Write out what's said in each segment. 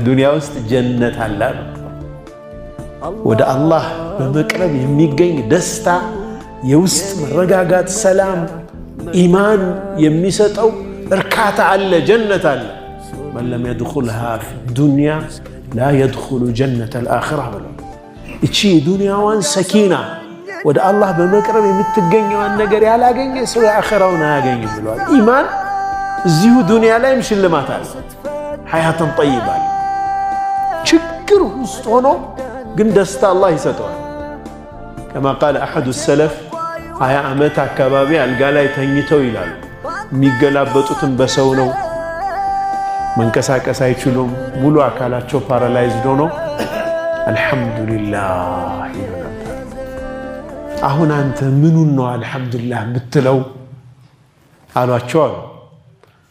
ዱንያ ውስጥ ጀነት አለ። ወደ አላህ በመቅረብ የሚገኝ ደስታ፣ የውስጥ መረጋጋት፣ ሰላም፣ ኢማን የሚሰጠው እርካታ አለ፣ ጀነት አለ። መን ለም የድኹልሃ ዱንያ ላ የድኹሉ ጀነተል አኺራ ብለው እቺ ዱንያዋን ሰኪና ወደ አላህ በመቅረብ የምትገኘዋን ነገር ያላገኘ ሰው የአኺራውን አያገኝም ብለዋል። ኢማን እዚሁ ዱንያ ላይም ሽልማት አለ፣ ሐያተን ጠይባ አለ። ችግር ውስጥ ሆኖ ግን ደስታ አላህ ይሰጠዋል። ከማ ቃለ አሐዱ ሰለፍ 20 ዓመት አካባቢ አልጋ ላይ ተኝተው ይላሉ። የሚገላበጡትም በሰው ነው፣ መንቀሳቀስ አይችሉም፣ ሙሉ አካላቸው ፓራላይዝድ ሆኖ አልሐምዱሊላህ ይሉ ነበር። አሁን አንተ ምኑን ነው አልሐምዱሊላህ የምትለው አሏቸው አሉ።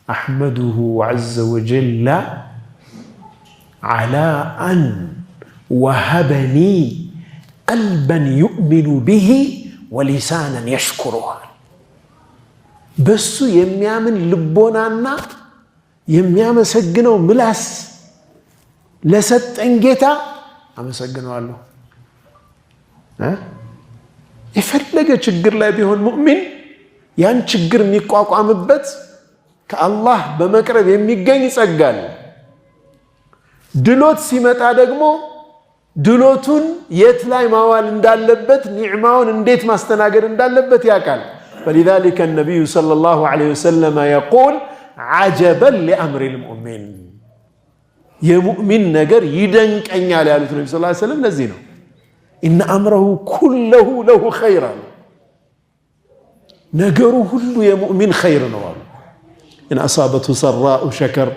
አሕመዱሁ ዐዘ ወጀለ ዐላ አን ወሀበኒ ቀልበን ዩእሚኑ ቢሂ ወሊሳነን የሽኩሩሃ። በሱ የሚያምን ልቦናና የሚያመሰግነው ምላስ ለሰጠኝ ጌታ አመሰግነዋለሁ። የፈለገ ችግር ላይ ቢሆን ሙእሚን ያን ችግር የሚቋቋምበት ከአላህ በመቅረብ የሚገኝ ጸጋል። ድሎት ሲመጣ ደግሞ ድሎቱን የት ላይ ማዋል እንዳለበት፣ ኒዕማውን እንዴት ማስተናገድ እንዳለበት ያውቃል። فلذلك النبي صلى الله عليه وسلم يقول عجبا لأمر المؤمن የሙእሚን ነገር ይደንቀኛል ያሉት ነብዩ ሰለላሁ ዐለይሂ ወሰለም ለዚህ ነው። ኢነ አምረሁ ኩለሁ ለሁ ኸይር አሉ። ነገሩ ሁሉ የሙእሚን ኸይር ነው አሉ። ኢን አሳበቱ ሰራኡ ሸከር፣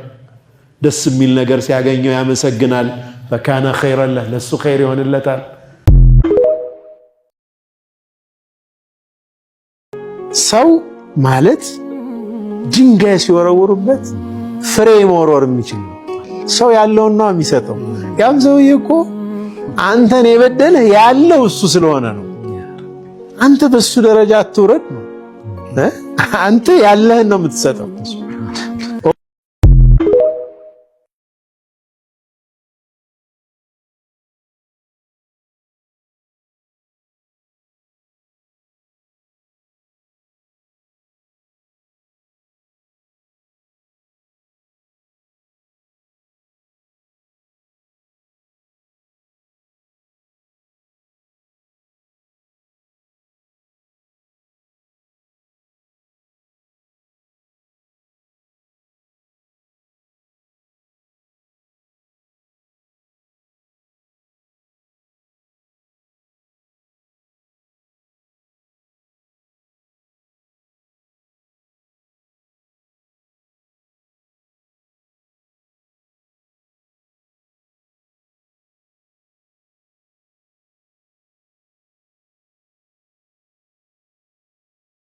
ደስ የሚል ነገር ሲያገኘው ያመሰግናል። ፈካነ ኸይረን ለህ፣ ለሱ ኸይር ይሆንለታል። ሰው ማለት ድንጋይ ሲወረውሩበት ፍሬ መወርወር የሚችል ነው። ሰው ያለውን ነው የሚሰጠው። ያም ሰውዬ እኮ አንተን የበደለህ ያለው እሱ ስለሆነ ነው። አንተ በሱ ደረጃ አትውረድ ነው። አንተ ያለህን ነው የምትሰጠው።